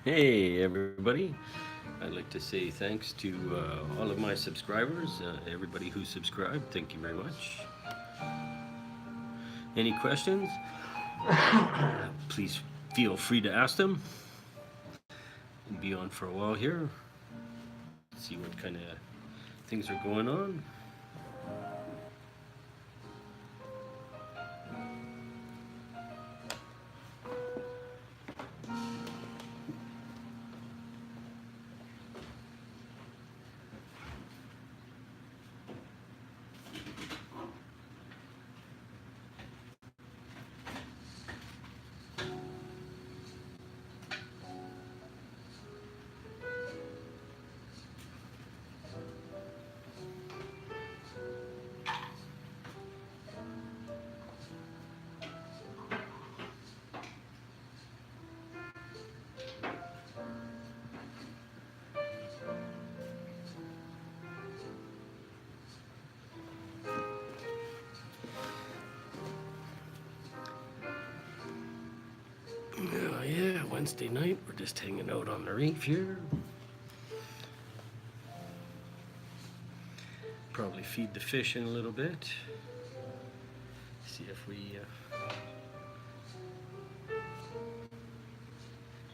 Hey everybody, I'd like to say thanks to all of my subscribers, everybody who subscribed, thank you very much. Any questions? Please feel free to ask them. We'll be on for a while here, see what kind of things are going on. Oh yeah, Wednesday night, we're just hanging out on the reef here. Probably feed the fish in a little bit. See if we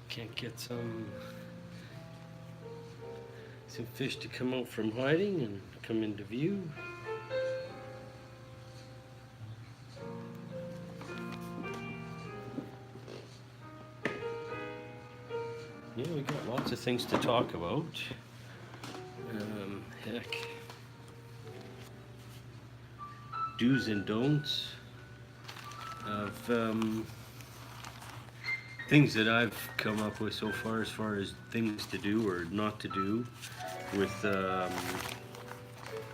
can't get some fish to come out from hiding and come into view. Yeah, we got lots of things to talk about. Heck, do's and don'ts of things that I've come up with so far as things to do or not to do with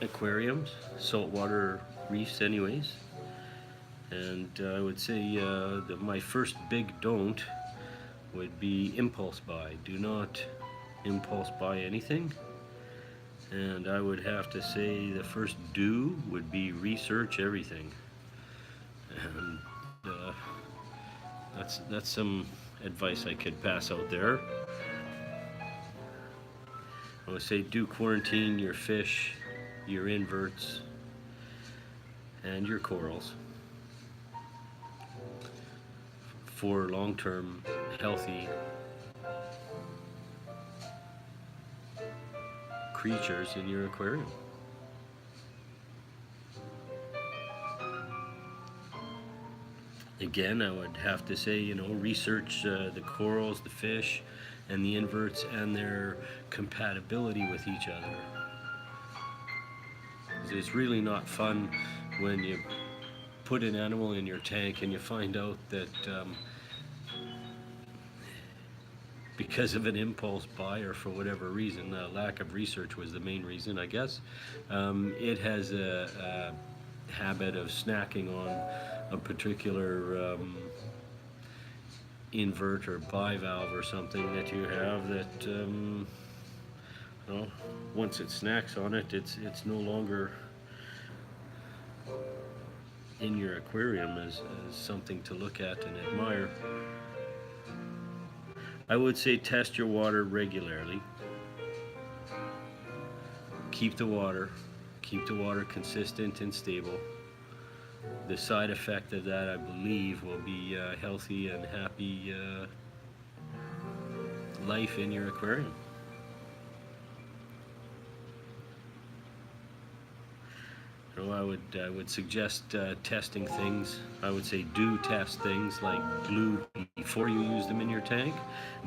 aquariums, saltwater reefs, anyways. And I would say that my first big don't would be impulse buy. Do not impulse buy anything. And I would have to say the first do would be research everything. And that's some advice I could pass out there. I would say do quarantine your fish, your inverts, and your corals for long-term healthy creatures in your aquarium. Again, I would have to say, research the corals, the fish, and the inverts and their compatibility with each other. It's really not fun when you put an animal in your tank and you find out that because of an impulse buy or for whatever reason, lack of research was the main reason, I guess, it has a habit of snacking on a particular invert or bivalve or something that you have that once it snacks on it, it's no longer in your aquarium as something to look at and admire. I would say test your water regularly. Keep the water consistent and stable. The side effect of that, I believe, will be healthy and happy life in your aquarium. I would suggest testing things. I would say do test things like glue before you use them in your tank.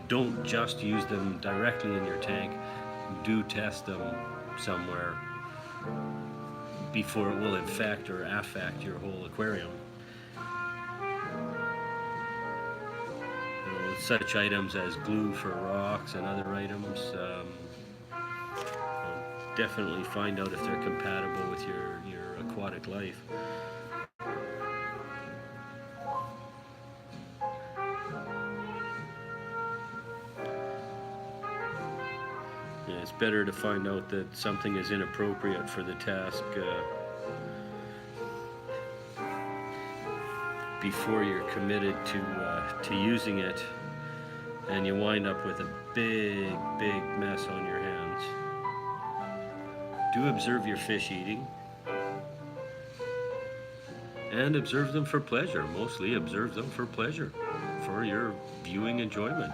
Don't just use them directly in your tank. Do test them somewhere before it will infect or affect your whole aquarium. Such items as glue for rocks and other items, definitely find out if they're compatible with your aquatic life. Yeah, it's better to find out that something is inappropriate for the task before you're committed to using it and you wind up with a big, big mess on your hands. Do observe your fish eating, and observe them for pleasure. Mostly observe them for pleasure, for your viewing enjoyment.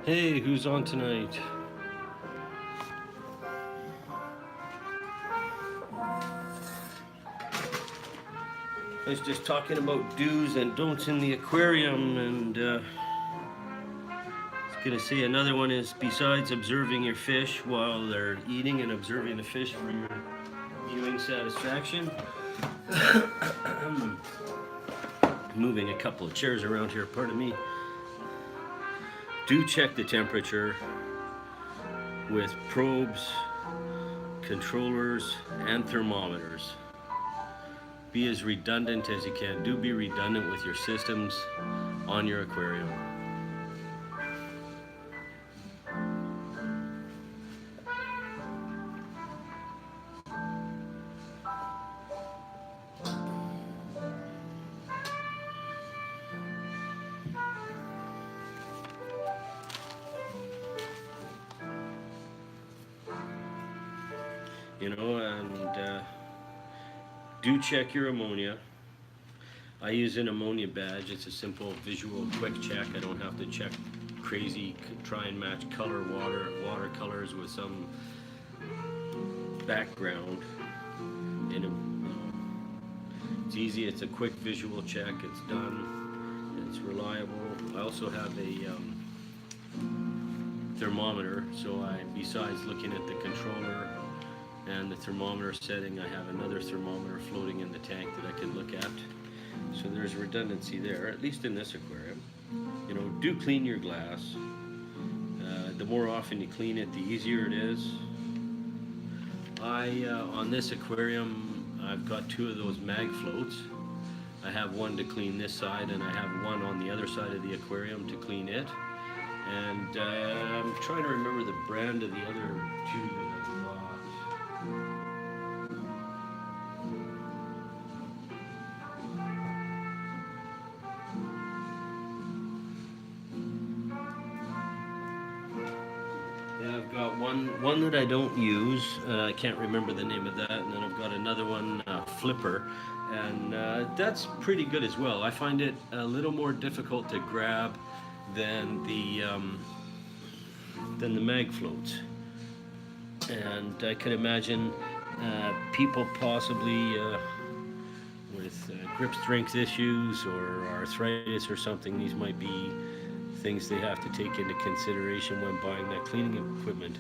Hey, who's on tonight? I was just talking about do's and don'ts in the aquarium, and I was going to say another one is, besides observing your fish while they're eating and observing the fish for your viewing satisfaction, moving a couple of chairs around here, pardon me. Do check the temperature with probes, controllers, and thermometers. Be as redundant as you can. Do be redundant with your systems on your aquarium. And do check your ammonia. I use an ammonia badge. It's a simple visual quick check. I don't have to check crazy, try and match watercolors with some background. It's easy. It's a quick visual check. It's done. It's reliable. I also have a thermometer, so besides looking at the controller and the thermometer setting, I have another thermometer floating in the tank that I can look at. So there's redundancy there, at least in this aquarium. Do clean your glass. The more often you clean it, the easier it is. On this aquarium, I've got 2 of those mag floats. I have one to clean this side, and I have one on the other side of the aquarium to clean it. And I'm trying to remember the brand of the other 2 that I've got. Yeah, I've got one that I don't use. I can't remember the name of that. And then I've got another one, Flipper. And that's pretty good as well. I find it a little more difficult to grab than the mag floats, and I can imagine people possibly with grip strength issues or arthritis or something. These might be things they have to take into consideration when buying that cleaning equipment.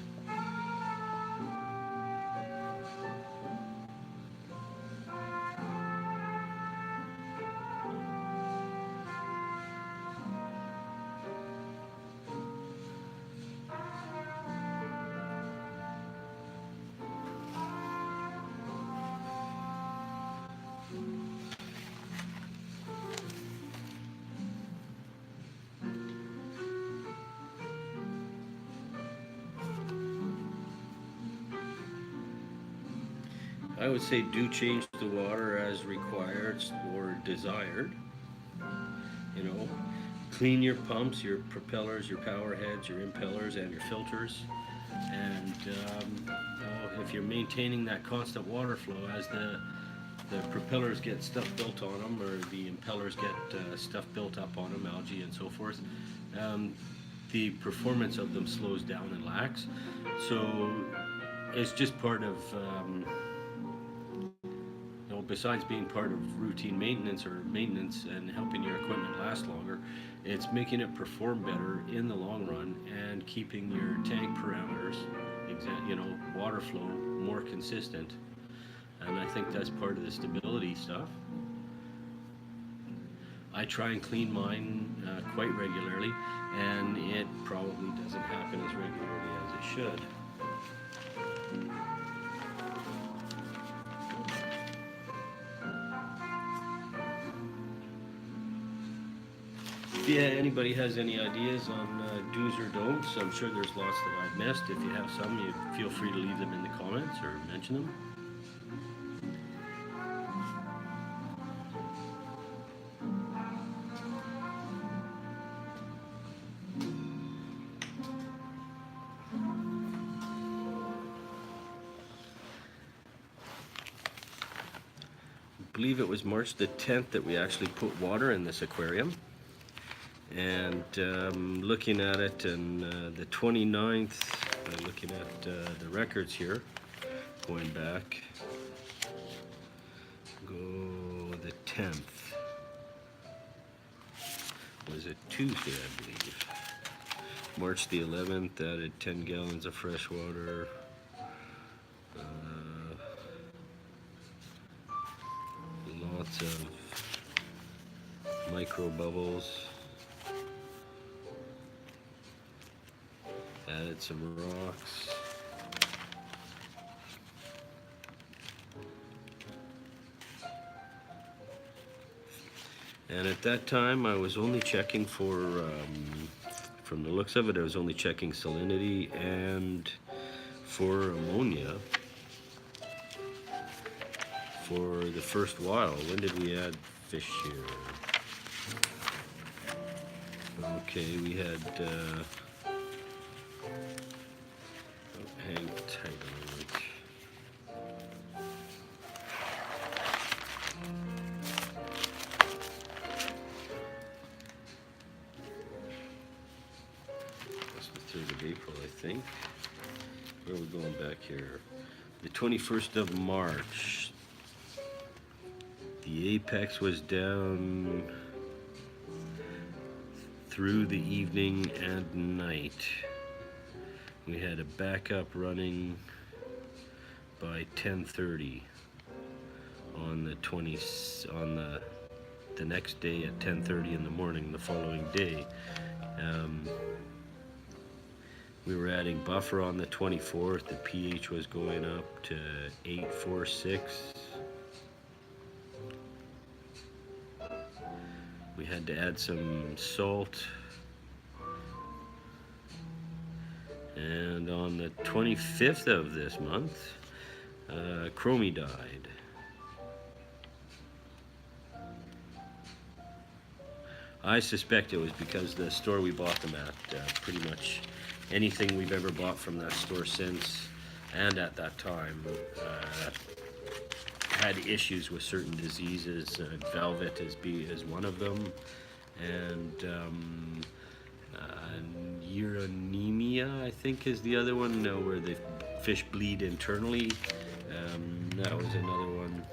I would say do change the water as required or desired. Clean your pumps, your propellers, your power heads, your impellers, and your filters. And if you're maintaining that constant water flow as the propellers get stuff built on them, or the impellers get stuff built up on them, algae and so forth, um, the performance of them slows down and lags. So it's just part of, besides being part of routine maintenance and helping your equipment last longer, it's making it perform better in the long run and keeping your tank parameters, water flow more consistent. And I think that's part of the stability stuff. I try and clean mine quite regularly, and it probably doesn't happen as regularly as it should. If anybody has any ideas on do's or don'ts, I'm sure there's lots that I've missed. If you have some, you feel free to leave them in the comments or mention them. I believe it was March the 10th that we actually put water in this aquarium. And looking at it, and the 29th, looking at the records here, going back, go the 10th, was it Tuesday, I believe. March the 11th, added 10 gallons of fresh water. Lots of micro bubbles. Added some rocks. And at that time I was only checking for, from the looks of it, I was only checking salinity and for ammonia for the first while. When did we add fish here? Okay, we had hang tight on it. That's the 3rd of April, I think. Where are we going back here? The 21st of March. The apex was down through the evening and night. We had a backup running by 10:30 on the next day at 10:30 in the morning the following day. We were adding buffer on the 24th. The pH was going up to 846. We had to add some salt. And on the 25th of this month, Chromie died. I suspect it was because the store we bought them at, pretty much anything we've ever bought from that store since and at that time had issues with certain diseases. Velvet is one of them, and uronemia, I think, is the other one, where the fish bleed internally. That was another one.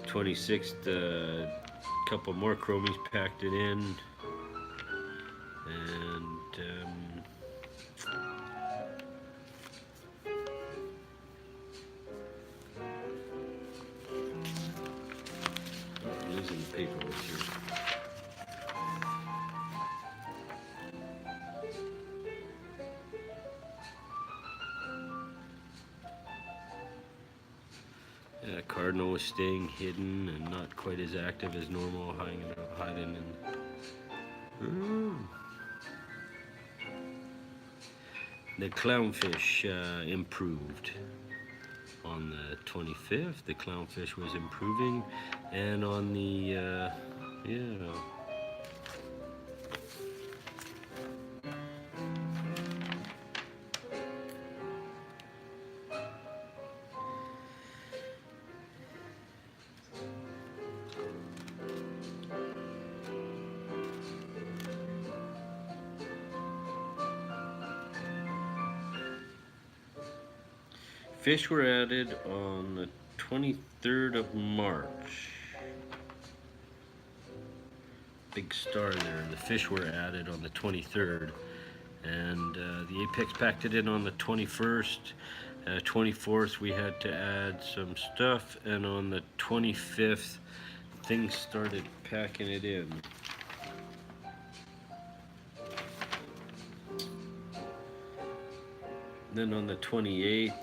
The 26th, a couple more chromies packed it in, and losing the paperwork here. Yeah, Cardinal was staying hidden and not quite as active as normal, hiding in. The clownfish improved. On the 25th, the clownfish was improving, and on the yeah. Fish were added on the 23rd of March. Big star there. The fish were added on the 23rd, and the Apex packed it in on the 21st. 24th we had to add some stuff, and on the 25th things started packing it in. Then on the 28th,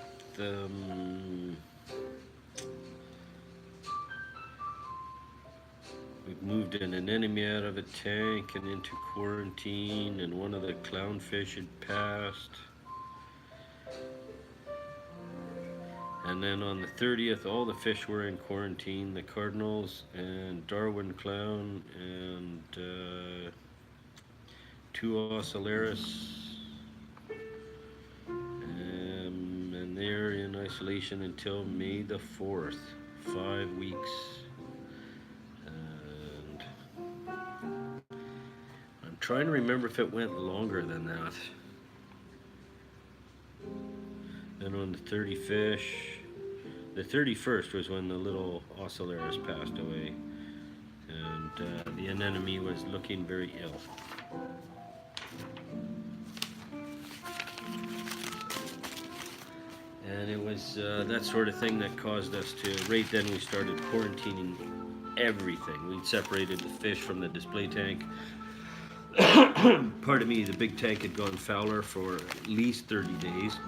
we moved an anemone out of a tank and into quarantine, and one of the clownfish had passed. And then on the 30th, all the fish were in quarantine, the cardinals and Darwin clown and 2 ocellaris. And they're in isolation until May the 4th, 5 weeks. And I'm trying to remember if it went longer than that. Then on the 30 fish, the 31st was when the little ocellaris passed away, and the anemone was looking very ill. And it was that sort of thing that caused us to, right then we started quarantining everything. We separated the fish from the display tank. Pardon me, the big tank had gone fouler for at least 30 days.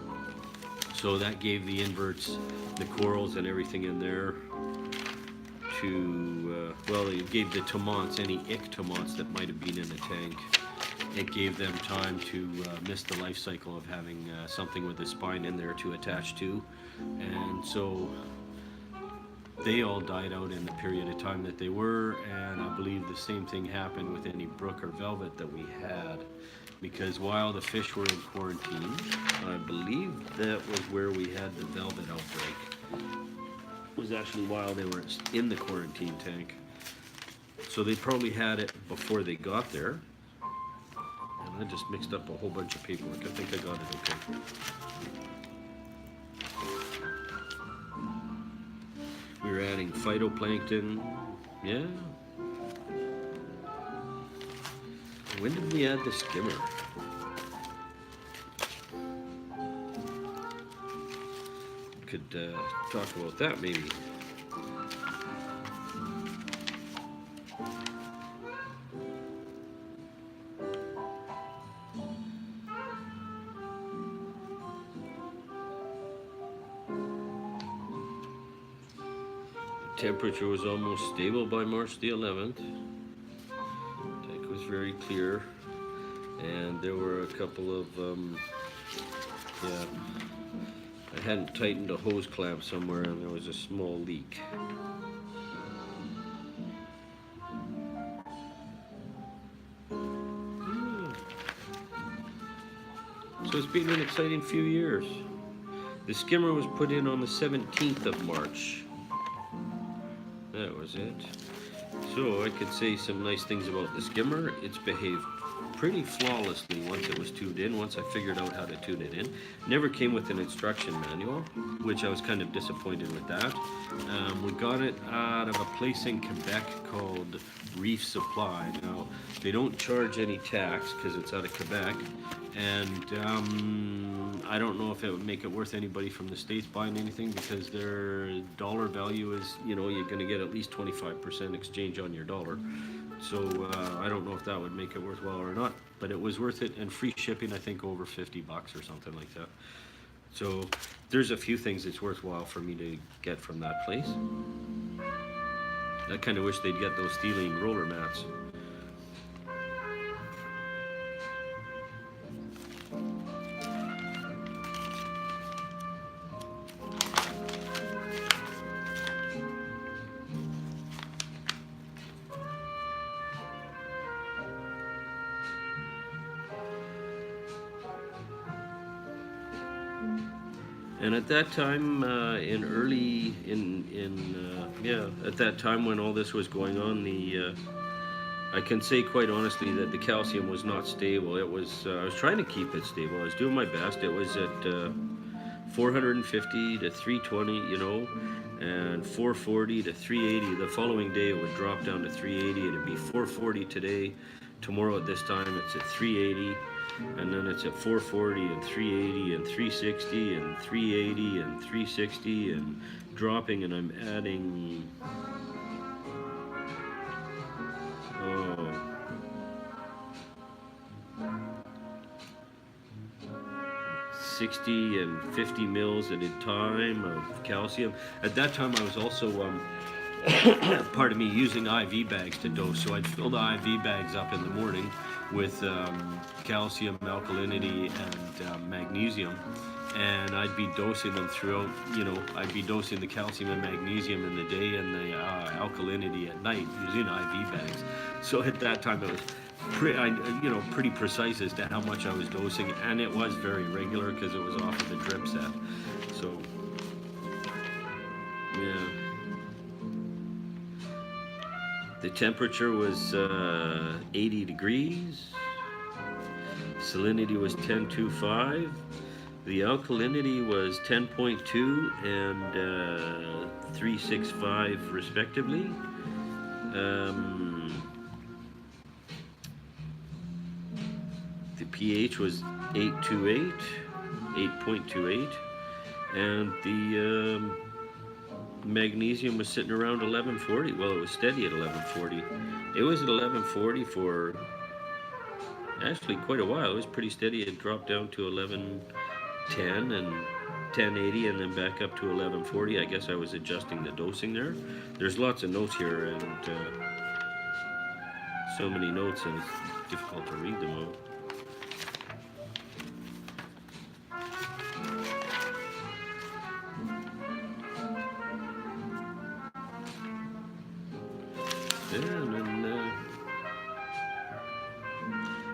So that gave the inverts, the corals and everything in there to, well, it gave the tomonts, any ick tomonts that might have been in the tank, it gave them time to miss the life cycle of having something with a spine in there to attach to. And so they all died out in the period of time that they were, and I believe the same thing happened with any brook or velvet that we had. Because while the fish were in quarantine, I believe that was where we had the velvet outbreak. It was actually while they were in the quarantine tank. So they probably had it before they got there. And I just mixed up a whole bunch of paperwork. I think I got it okay. We were adding phytoplankton. Yeah. When did we add the skimmer? Could talk about that maybe. The temperature was almost stable by March the 11th. Tank was very clear, and there were a couple of yeah, I hadn't tightened a hose clamp somewhere, and there was a small leak. So it's been an exciting few years. The skimmer was put in on the 17th of March. That was it. So I could say some nice things about the skimmer. It's behaved pretty flawlessly once it was tuned in, once I figured out how to tune it in. Never came with an instruction manual, which I was kind of disappointed with that. We got it out of a place in Quebec called Reef Supply. Now, they don't charge any tax because it's out of Quebec, and I don't know if it would make it worth anybody from the States buying anything, because their dollar value is, you know, you're going to get at least 25% exchange on your dollar. So I don't know if that would make it worthwhile or not, but it was worth it, and free shipping, I think over $50 or something like that. So there's a few things it's worthwhile for me to get from that place. I kind of wish they'd get those Stellene roller mats. And at that time, at that time when all this was going on, I can say quite honestly that the calcium was not stable. It was I was trying to keep it stable. I was doing my best. It was at 450 to 320, and 440 to 380. The following day it would drop down to 380. It'd be 440 today. Tomorrow at this time it's at 380, and then it's at 440 and 380 and 360 and 380 and 360 and dropping, and I'm adding 60 and 50 mils at a time of calcium. At that time I was also pardon me, using IV bags to dose. So I'd fill the IV bags up in the morning with calcium, alkalinity, and magnesium, and I'd be dosing them throughout. I'd be dosing the calcium and magnesium in the day and the alkalinity at night using IV bags. So at that time it was pretty precise as to how much I was dosing, and it was very regular because it was off of the drip set. So yeah. The temperature was 80 degrees. Salinity was 10.25. The alkalinity was 10.2 and 3.65 respectively. The pH was 8.28, and the magnesium was sitting around 1140. Well, it was steady at 1140. It was at 1140 for actually quite a while. It was pretty steady. It dropped down to 1110 and 1080, and then back up to 1140. I guess I was adjusting the dosing there. There's lots of notes here, and so many notes, and it's difficult to read them all.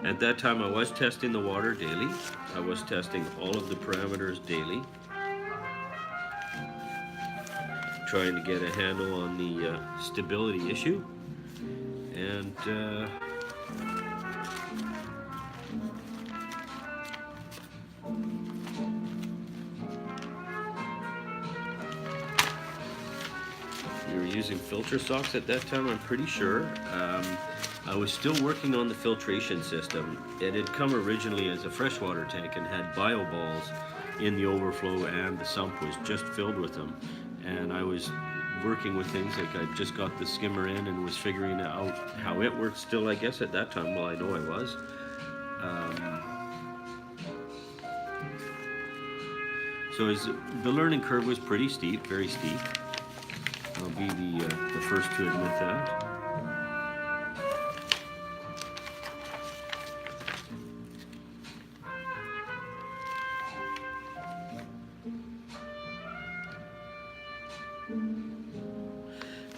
At that time, I was testing the water daily. I was testing all of the parameters daily, trying to get a handle on the stability issue. And we were using filter socks at that time, I'm pretty sure. I was still working on the filtration system. It had come originally as a freshwater tank and had bio balls in the overflow, and the sump was just filled with them. And I was working with things like I just got the skimmer in and was figuring out how it worked still, I guess, at that time. Well, I know I was. So the learning curve was pretty steep, very steep. I'll be the first to admit that.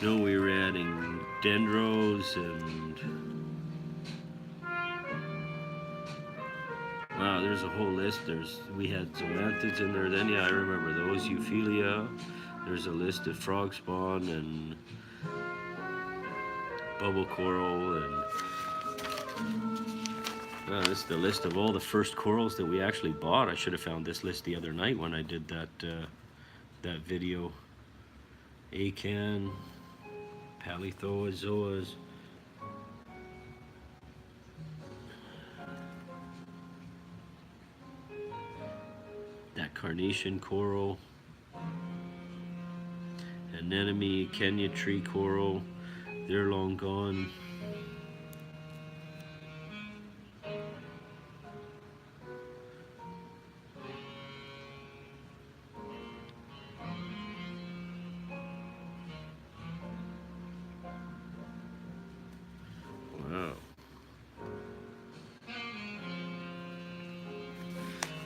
No, we were adding dendros and wow, there's a whole list. We had zoanthids in there then. Yeah, I remember those. Euphilia. There's a list of frog spawn and bubble coral, and this is the list of all the first corals that we actually bought. I should have found this list the other night when I did that video. Acan, Palithozoas. That carnation coral. Anemone, Kenya tree coral. They're long gone. Wow.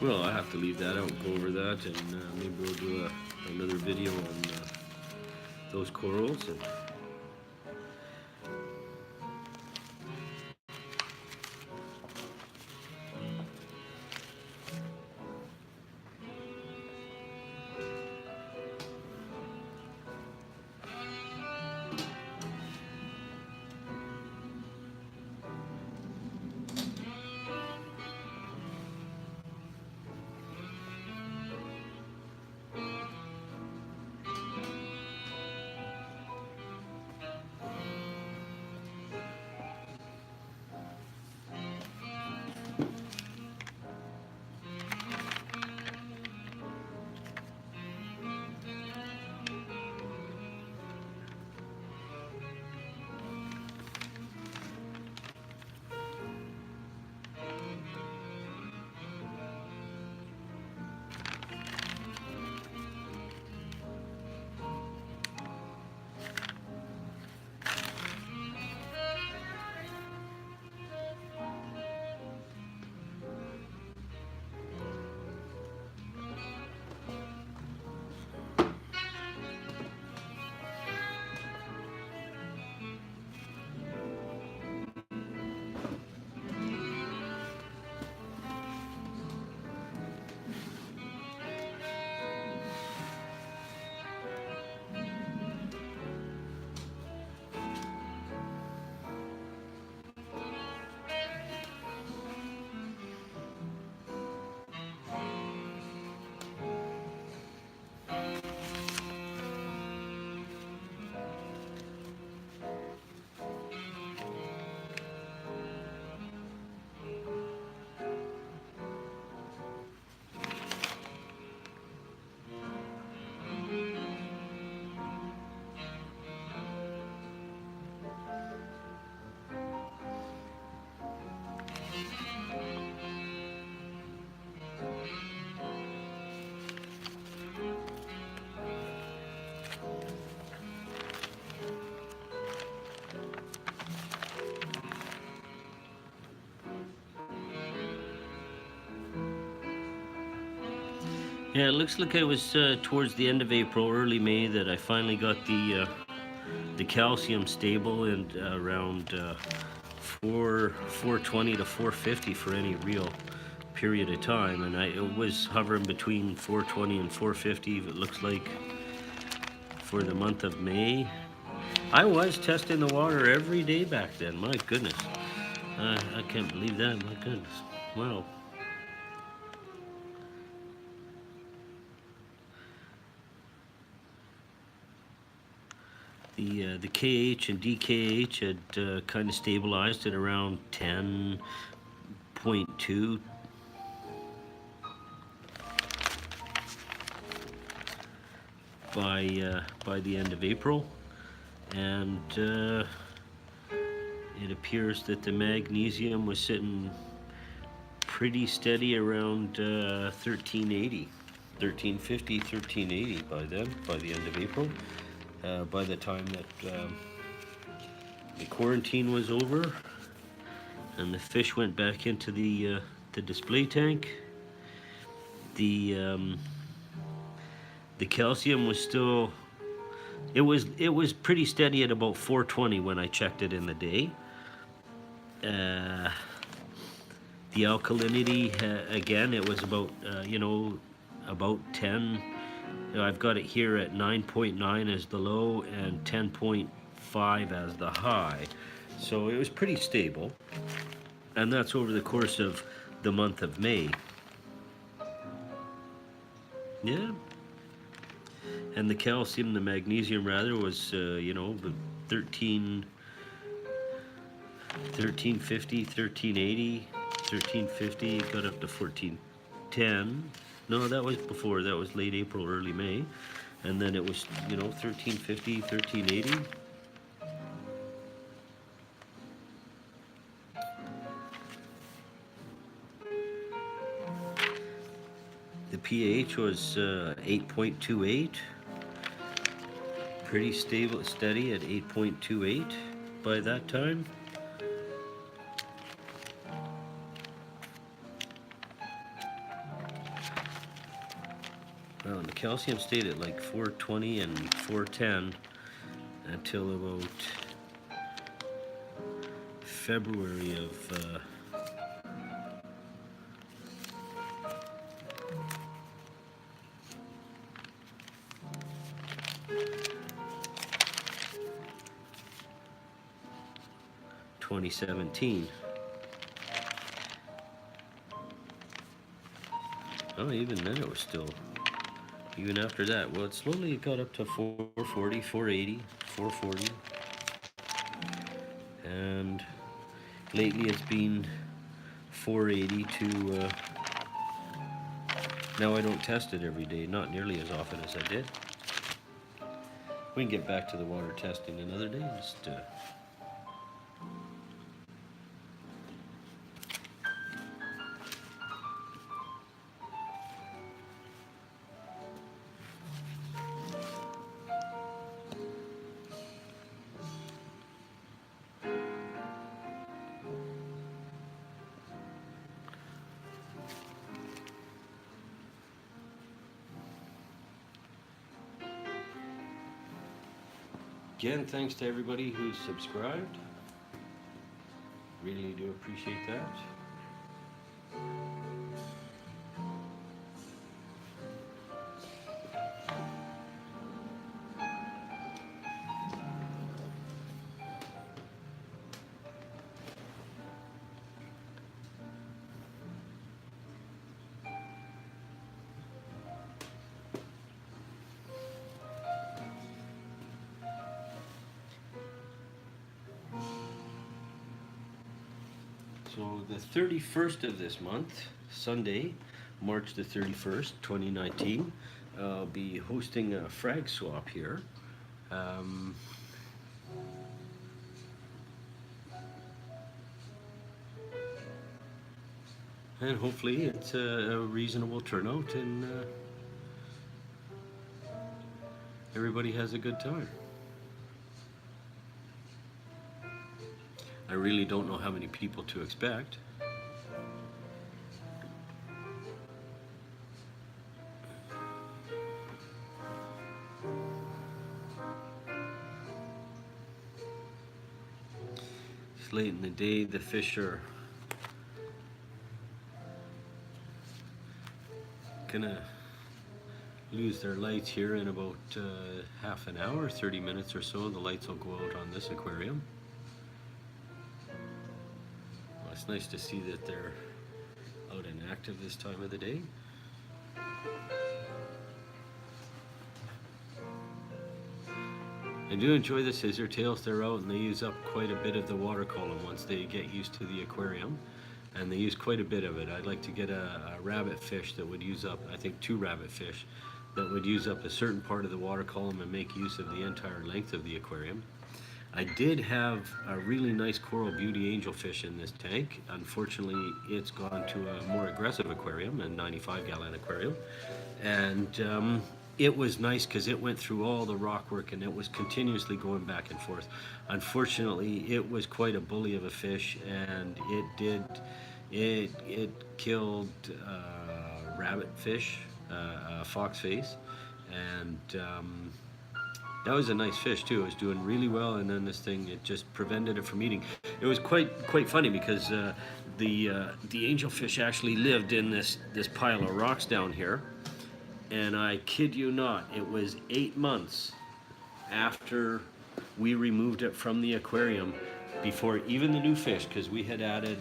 Well, I have to leave that out and go over that, and maybe we'll do another video on those corals. And Yeah, it looks like it was towards the end of April, early May that I finally got the calcium stable and around 420 to 450 for any real period of time, and it was hovering between 420 and 450. It looks like for the month of May. I was testing the water every day back then. My goodness, I can't believe that. My goodness, wow. The KH and DKH had kind of stabilized at around 10.2 by the end of April, and it appears that the magnesium was sitting pretty steady around 1380, 1350, 1380 by then, by the end of April. By the time that the quarantine was over and the fish went back into the display tank, the calcium was still, it was pretty steady at about 420 when I checked it in the day. The alkalinity, again, it was about about 10. I've got it here at 9.9 as the low and 10.5 as the high, so it was pretty stable, and that's over the course of the month of May. Yeah. And the calcium, the magnesium rather, was 1350, 1380, 1350, got up to 1410. No, that was before, that was late April, early May. And then it was, 1350, 1380. The pH was 8.28. Pretty stable, steady at 8.28 by that time. Well, and the calcium stayed at like 420 and 410 until about February of 2017. Oh, even then it was still, even after that, well, it slowly got up to 440, 480, 440. And lately it's been 480 to, now I don't test it every day, not nearly as often as I did. We can get back to the water testing another day. Just, Again, thanks to everybody who's subscribed. Really do appreciate that. So the 31st of this month, Sunday, March the 31st, 2019, I'll be hosting a frag swap here. And hopefully it's a reasonable turnout and everybody has a good time. I really don't know how many people to expect. It's late in the day. The fish are gonna lose their lights here in about half an hour, 30 minutes or so. The lights will go out on this aquarium. Well, it's nice to see that they're out and active this time of the day. I do enjoy the scissor tails. They're out and they use up quite a bit of the water column once they get used to the aquarium, and they use quite a bit of it. I'd like to get a rabbit fish that would use up, I think 2 rabbit fish that would use up a certain part of the water column and make use of the entire length of the aquarium. I did have a really nice coral beauty angelfish in this tank. Unfortunately, it's gone to a more aggressive aquarium, a 95-gallon aquarium, and it was nice because it went through all the rock work and it was continuously going back and forth. Unfortunately, it was quite a bully of a fish, and it killed rabbit fish, fox face, and that was a nice fish too. It was doing really well, and then this thing, it just prevented it from eating. It was quite funny because the angelfish actually lived in this pile of rocks down here. And I kid you not, it was 8 months after we removed it from the aquarium before even the new fish, because we had added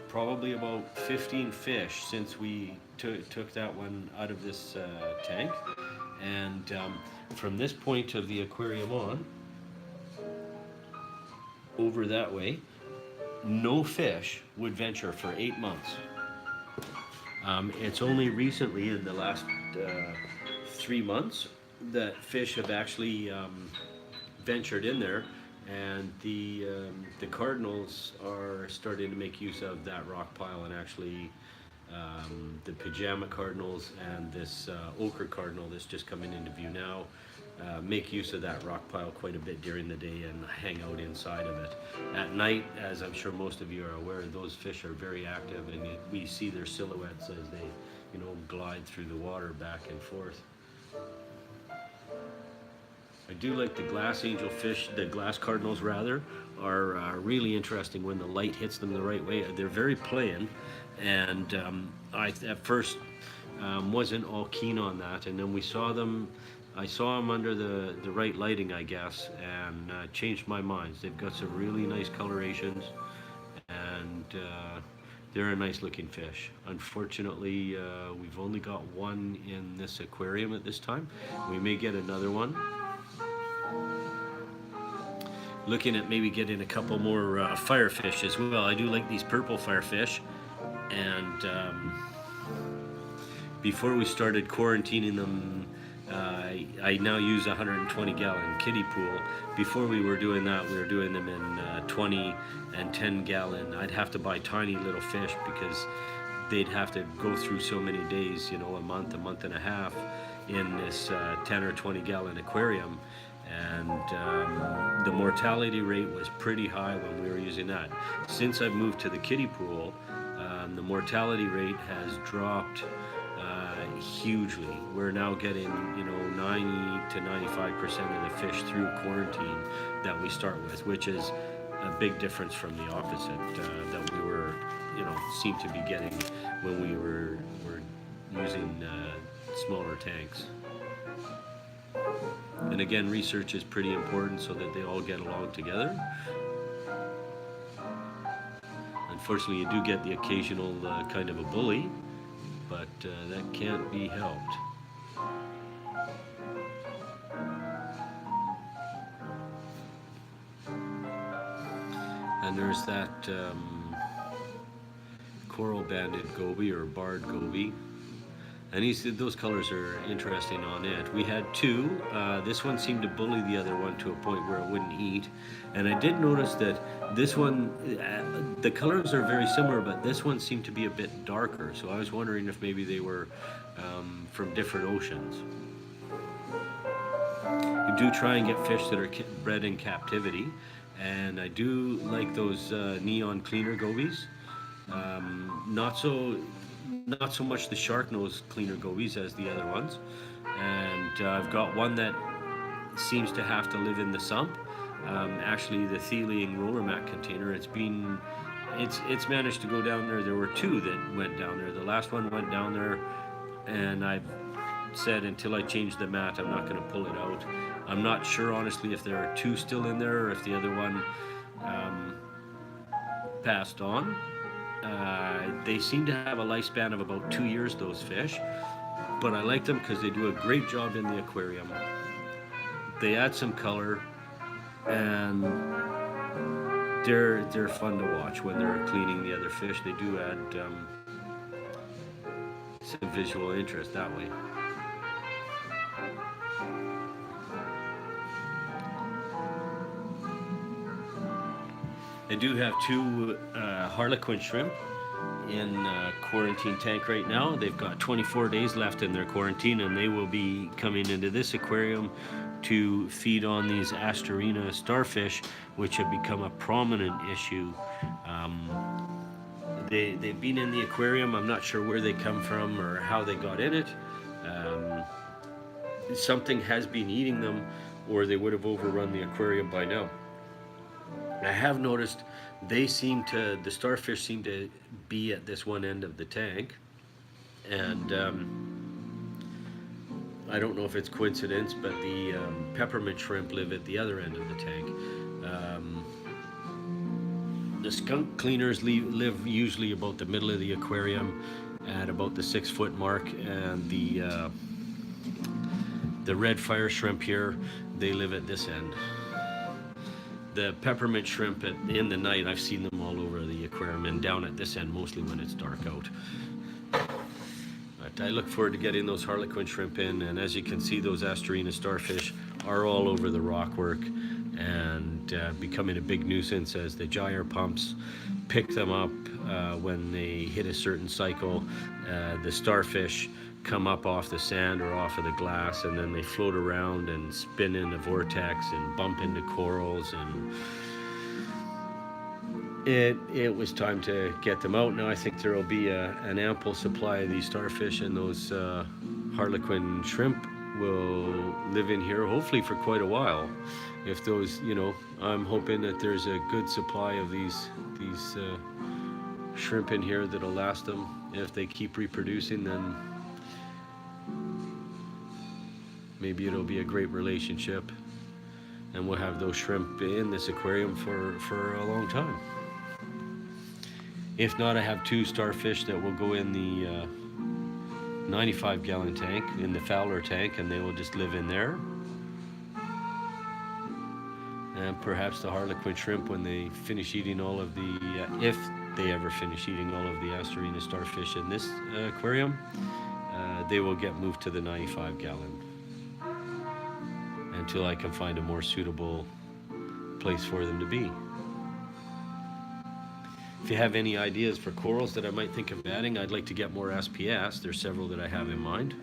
probably about 15 fish since we took that one out of this tank. And from this point of the aquarium on, over that way, no fish would venture for 8 months. It's only recently, in the last 3 months, that fish have actually ventured in there, and the cardinals are starting to make use of that rock pile, and actually the pajama cardinals and this ochre cardinal that's just coming into view now make use of that rock pile quite a bit during the day and hang out inside of it. At night, as I'm sure most of you are aware, those fish are very active, and we see their silhouettes as they, glide through the water back and forth. I do like the glass angelfish, the glass cardinals rather, are really interesting when the light hits them the right way. They're very plain, and I at first wasn't all keen on that, and then I saw them under the right lighting, I guess, and changed my mind. They've got some really nice colorations, and they're a nice looking fish. Unfortunately, we've only got one in this aquarium at this time. We may get another one. Looking at maybe getting a couple more firefish as well. I do like these purple firefish, and before we started quarantining them, I now use a 120-gallon kiddie pool. Before we were doing that, we were doing them in 20 and 10-gallon. I'd have to buy tiny little fish because they'd have to go through so many days, a month and a half in this 10 or 20-gallon aquarium. And the mortality rate was pretty high when we were using that. Since I've moved to the kiddie pool, the mortality rate has dropped hugely. We're now getting 90 to 95% of the fish through quarantine that we start with, which is a big difference from the opposite that we were seemed to be getting when we were using smaller tanks. And again, research is pretty important so that they all get along together. Unfortunately, you do get the occasional kind of a bully, but that can't be helped. And there's that coral banded goby or barred goby. And those colors are interesting on it. We had two. This one seemed to bully the other one to a point where it wouldn't eat. And I did notice that this one, the colors are very similar, but this one seemed to be a bit darker. So I was wondering if maybe they were from different oceans. You do try and get fish that are bred in captivity. And I do like those neon cleaner gobies. Not so much the shark nose cleaner gobies as the other ones. And I've got one that seems to have to live in the sump. Actually, the Thelian roller mat container, it's managed to go down there. There were two that went down there. The last one went down there, and I've said until I change the mat, I'm not going to pull it out. I'm not sure, honestly, if there are two still in there or if the other one um, passed on. They seem to have a lifespan of about 2 years, those fish, but I like them because they do a great job in the aquarium. They add some color, and they're fun to watch when they're cleaning the other fish. They do add some visual interest that way. I do have two harlequin shrimp in quarantine tank right now. They've got 24 days left in their quarantine, and they will be coming into this aquarium to feed on these Astorina starfish, which have become a prominent issue. They've been in the aquarium. I'm not sure where they come from or how they got in it. Um, Something has been eating them, or they would have overrun the aquarium by now. I have noticed the starfish seem to be at this one end of the tank, and I don't know if it's coincidence, but the peppermint shrimp live at the other end of the tank. Um, the skunk cleaners live usually about the middle of the aquarium at about the 6 foot mark, and the red fire shrimp here, they live at this end. The peppermint shrimp in the night, I've seen them all over the aquarium and down at this end, mostly when it's dark out. But I look forward to getting those harlequin shrimp in, and as you can see, those Astorina starfish are all over the rockwork and becoming a big nuisance as the gyre pumps pick them up when they hit a certain cycle. The starfish come up off the sand or off of the glass, and then they float around and spin in a vortex and bump into corals, and it was time to get them out. Now I think there will be an ample supply of these starfish, and those harlequin shrimp will live in here hopefully for quite a while. If those, I'm hoping that there's a good supply of these shrimp in here that'll last them. If they keep reproducing, then maybe it'll be a great relationship, and we'll have those shrimp in this aquarium for a long time. If not, I have two starfish that will go in the 95-gallon tank, in the Fowler tank, and they will just live in there. And perhaps the harlequin shrimp, when they finish eating all of the, if they ever finish eating all of the Astorina starfish in this aquarium, they will get moved to the 95-gallon until I can find a more suitable place for them to be. If you have any ideas for corals that I might think of adding, I'd like to get more SPS. There's several that I have in mind.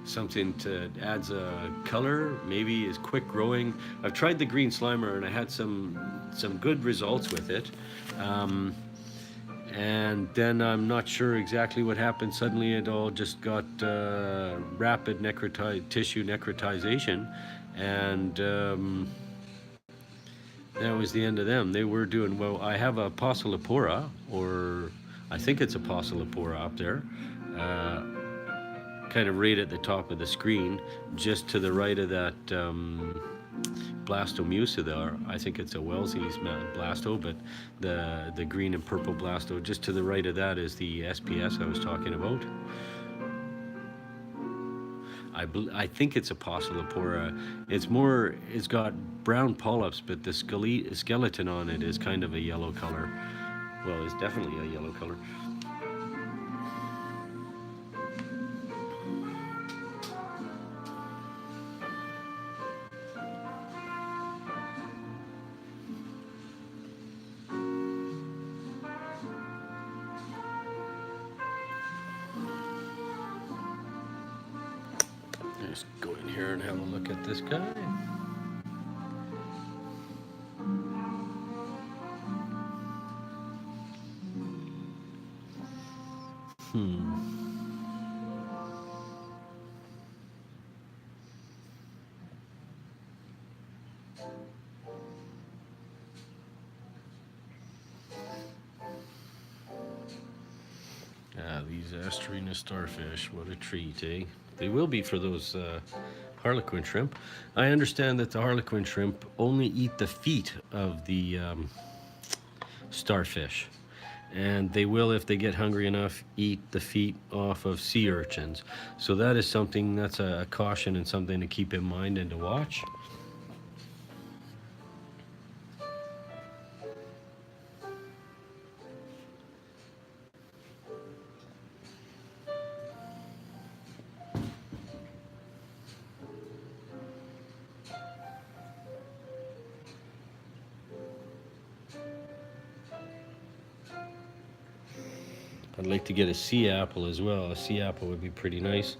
Something to adds a color, maybe is quick growing. I've tried the green slimer and I had some good results with it. And then I'm not sure exactly what happened. Suddenly it all just got rapid tissue necrotization, and that was the end of them. They were doing well. I have a Poecilopora, or I think it's a Poecilopora up there, kind of right at the top of the screen, just to the right of that blastomusa there. I think it's a Wellesley's blasto, but the green and purple blasto, just to the right of that is the SPS I was talking about. I think it's a Poecilopora. It's got brown polyps, but the skeleton on it is kind of a yellow color. Well, it's definitely a yellow color. Just go in here and have a look at this guy. these Asterina starfish. What a treat, eh? They will be for those harlequin shrimp. I understand that the harlequin shrimp only eat the feet of the starfish. And they will, if they get hungry enough, eat the feet off of sea urchins. So that is something, that's a caution and something to keep in mind and to watch. I'd like to get a sea apple as well. A sea apple would be pretty nice.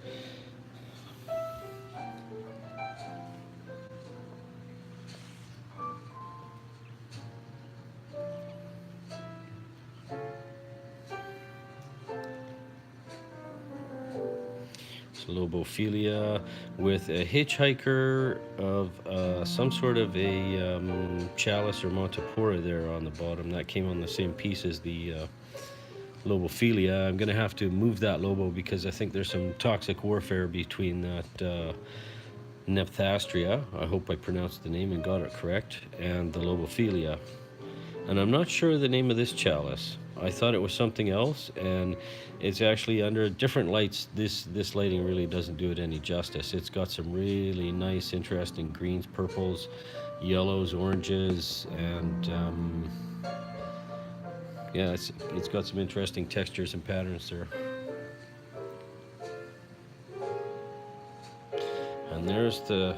It's Lobophilia with a hitchhiker of some sort of a chalice or Montipora there on the bottom. That came on the same piece as the Lobophilia. I'm going to have to move that Lobo because I think there's some toxic warfare between that Nephthastria, I hope I pronounced the name and got it correct, and the Lobophilia. And I'm not sure the name of this chalice. I thought it was something else, and it's actually under different lights. This lighting really doesn't do it any justice. It's got some really nice, interesting greens, purples, yellows, oranges, and yeah, it's got some interesting textures and patterns there. And there's the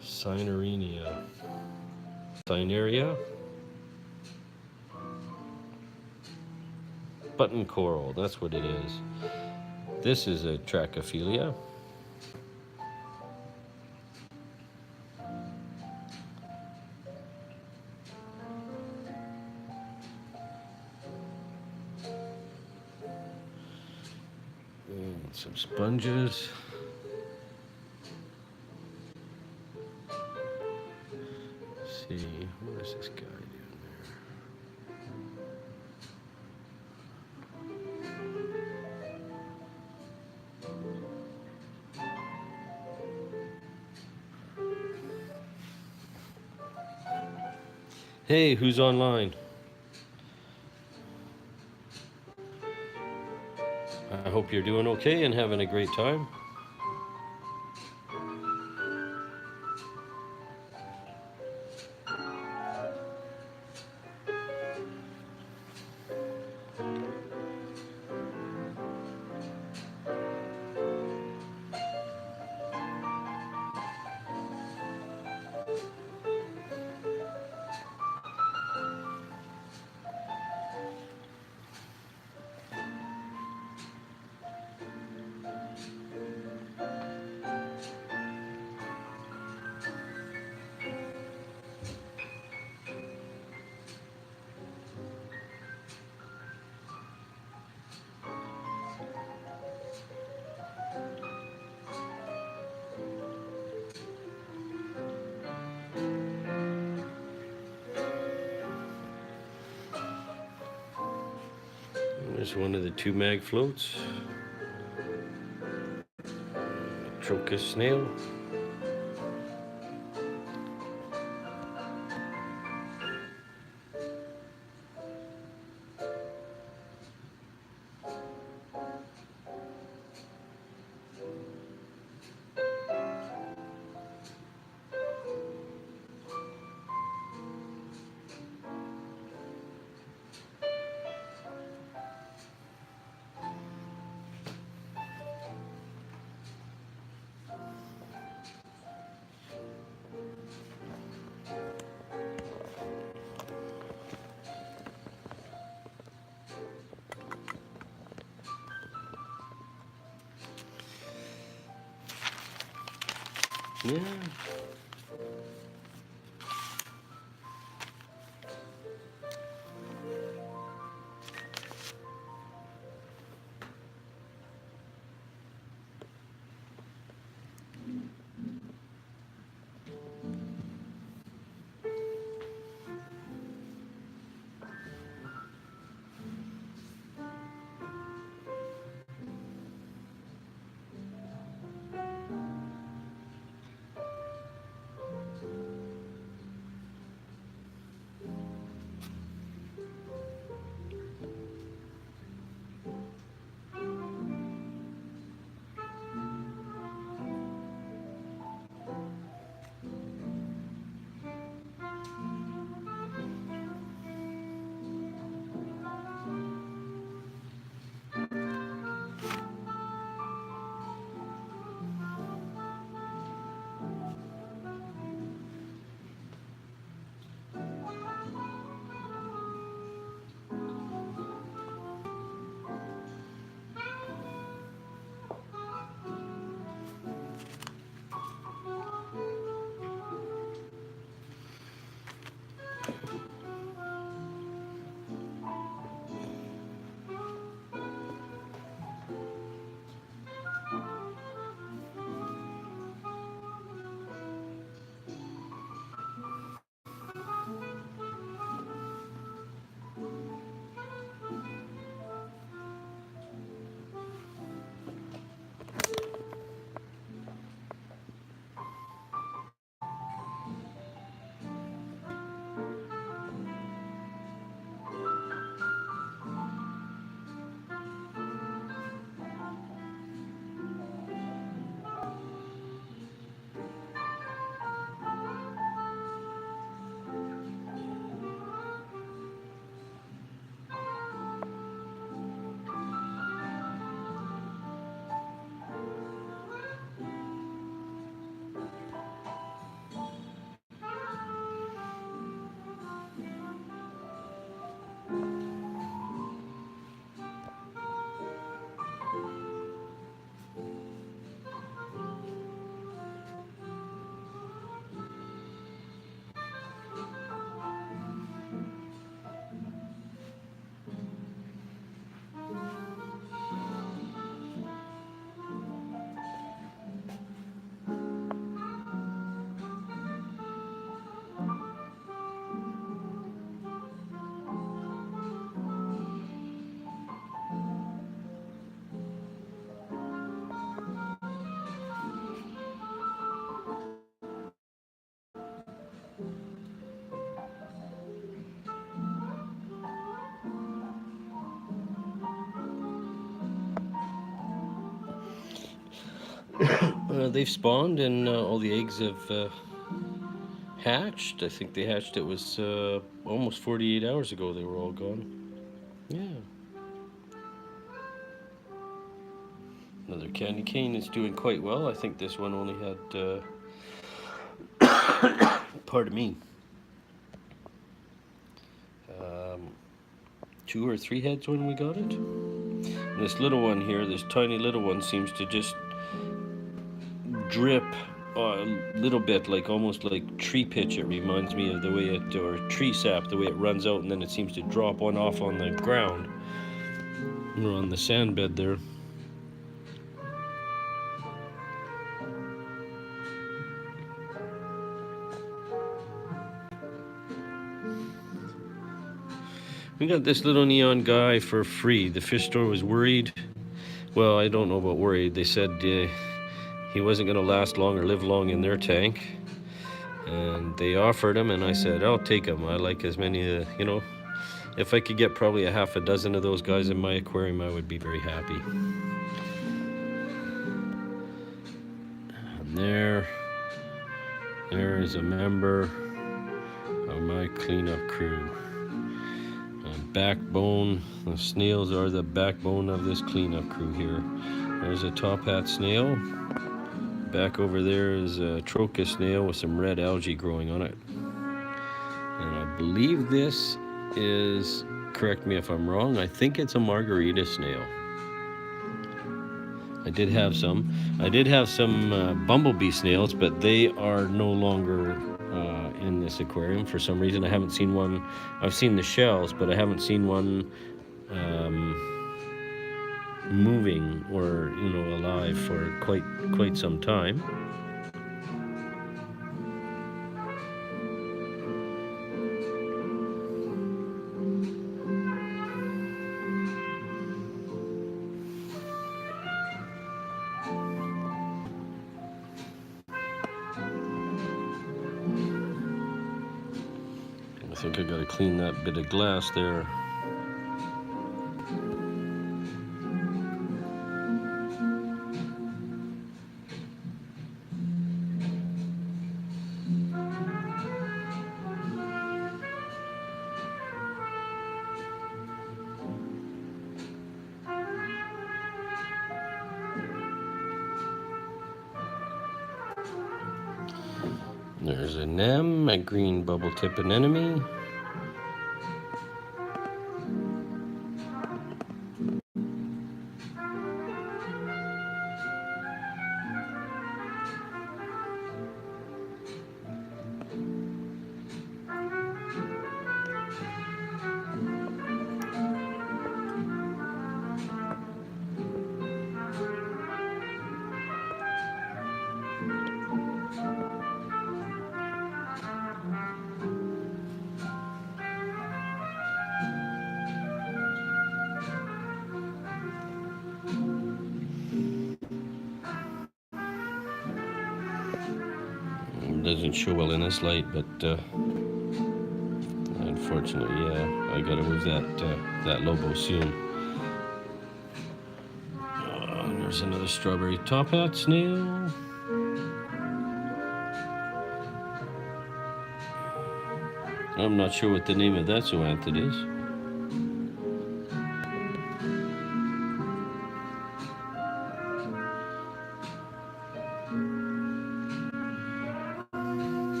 Cinerea. Button coral, that's what it is. This is a Trachophilia. And some sponges. Let's see, what is this guy doing there? Hey, who's online? I hope you're doing okay and having a great time. There's one of the two mag floats. Trocus snail. Yeah. They've spawned and all the eggs have hatched. I think they hatched, it was almost 48 hours ago they were all gone. Yeah. Another candy cane is doing quite well. I think this one only had, pardon me, 2 or 3 heads when we got it. And this little one here, this tiny little one, seems to just drip a little bit, like almost like tree pitch. It reminds me of the way it, or tree sap, the way it runs out and then it seems to drop one off on the ground or on the sand bed there. We got this little neon guy for free. The fish store was worried. Well, I don't know about worried. They said he wasn't going to last long or live long in their tank. And they offered him, and I said, I'll take him. I like as many, you know, if I could get probably a half a dozen of those guys in my aquarium, I would be very happy. And there is a member of my cleanup crew. Backbone. The snails are the backbone of this cleanup crew here. There's a top hat snail. Back over there is a trochus snail with some red algae growing on it. And I believe this is, correct me if I'm wrong, I think it's a margarita snail. I did have some bumblebee snails, but they are no longer in this aquarium for some reason. I haven't seen one. I've seen the shells, but I haven't seen one moving or, you know, alive for quite some time. I think I gotta clean that bit of glass there. There's a nem, a green bubble tip anemone. Doesn't show well in this light, but unfortunately, yeah, I gotta move that Lobo soon. There's another strawberry top hat snail. I'm not sure what the name of that zoanthid is.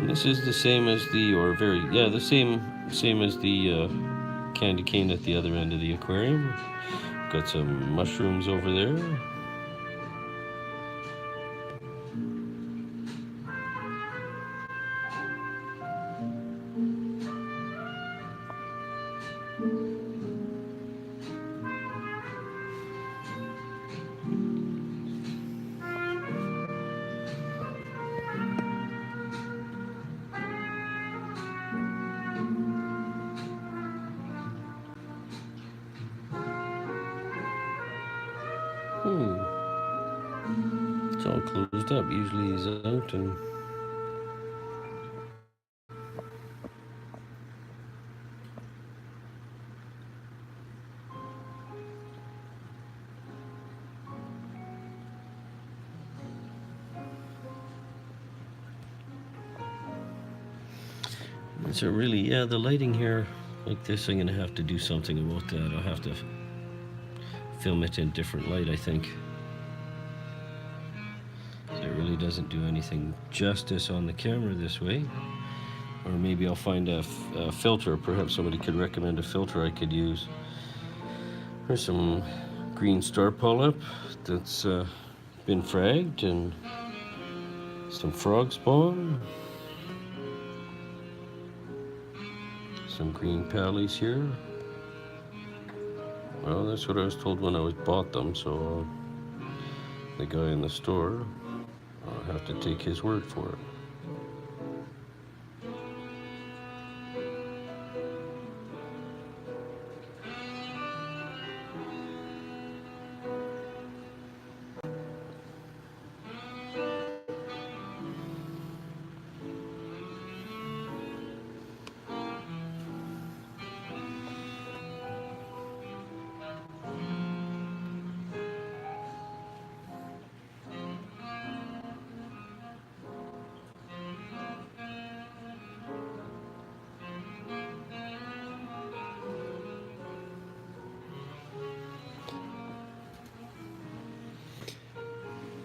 This is the same as the, or very, yeah, the same as the candy cane at the other end of the aquarium. Got some mushrooms over there. It's all closed up. Usually he's out and It's a really, yeah, the lighting here like this, I'm gonna have to do something about that. I'll have to film it in different light, I think. So it really doesn't do anything justice on the camera this way. Or maybe I'll find a filter. Perhaps somebody could recommend a filter I could use. There's some green star polyp that's been fragged, and some frog spawn. Some green pallies here. Well, that's what I was told when I bought them, so the guy in the store, I'll have to take his word for it.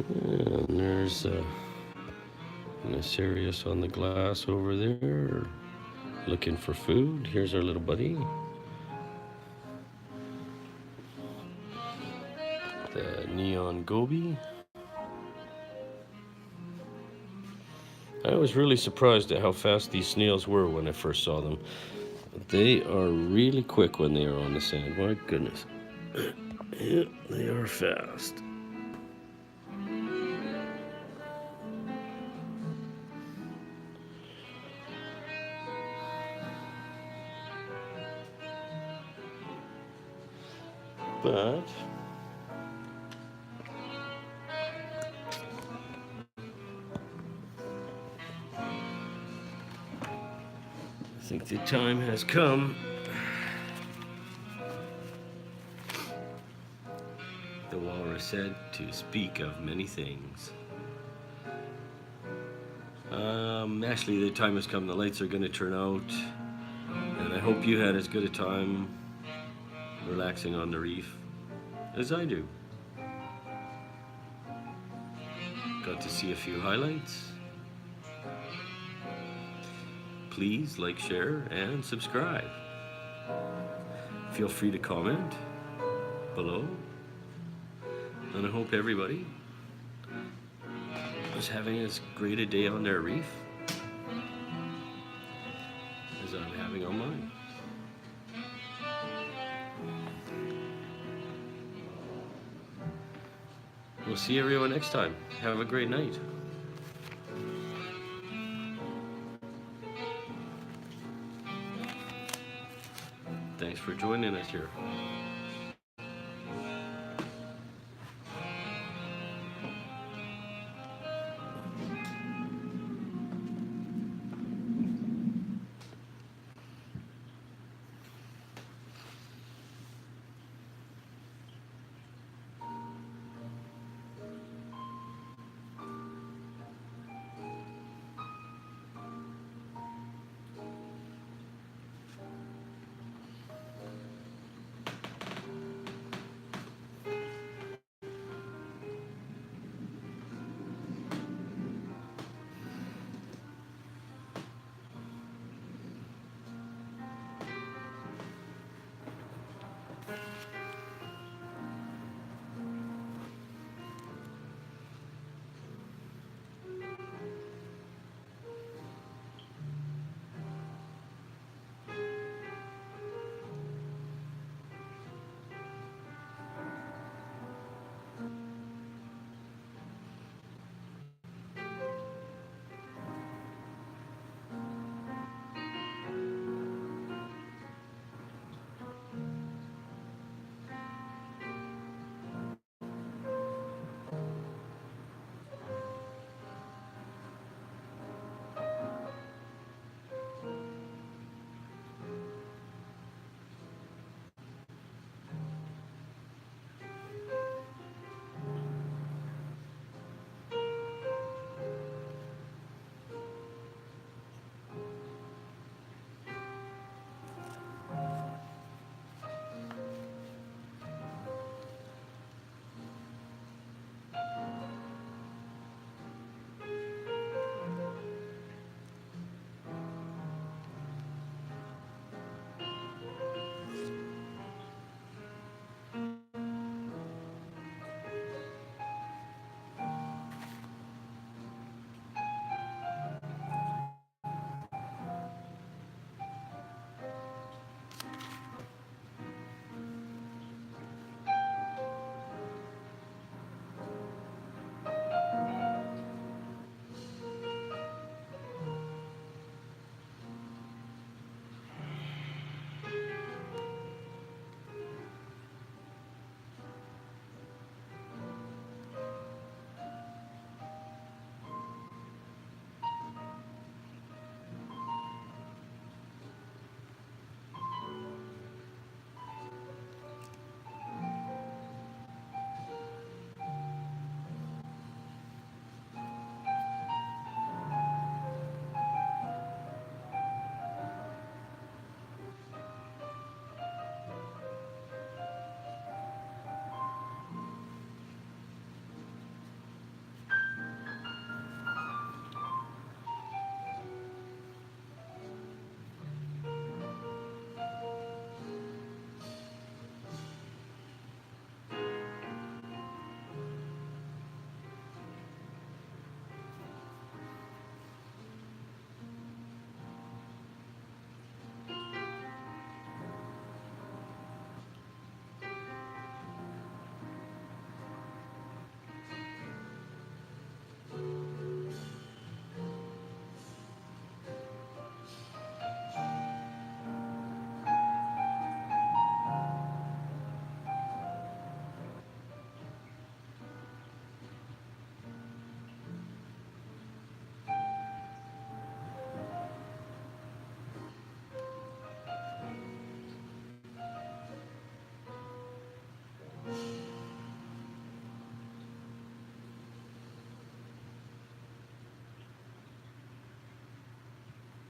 And there's an Asterius on the glass over there, looking for food. Here's our little buddy. The neon goby. I was really surprised at how fast these snails were when I first saw them. They are really quick when they are on the sand. My goodness. Yeah, they are fast. But I think the time has come. The walrus said to speak of many things. Actually, the time has come. The lights are going to turn out, and I hope you had as good a time relaxing on the reef as I do. Got to see a few highlights. Please like, share, and subscribe. Feel free to comment below. And I hope everybody is having as great a day on their reef as I'm having on mine. We'll see everyone next time. Have a great night. Thanks for joining us here.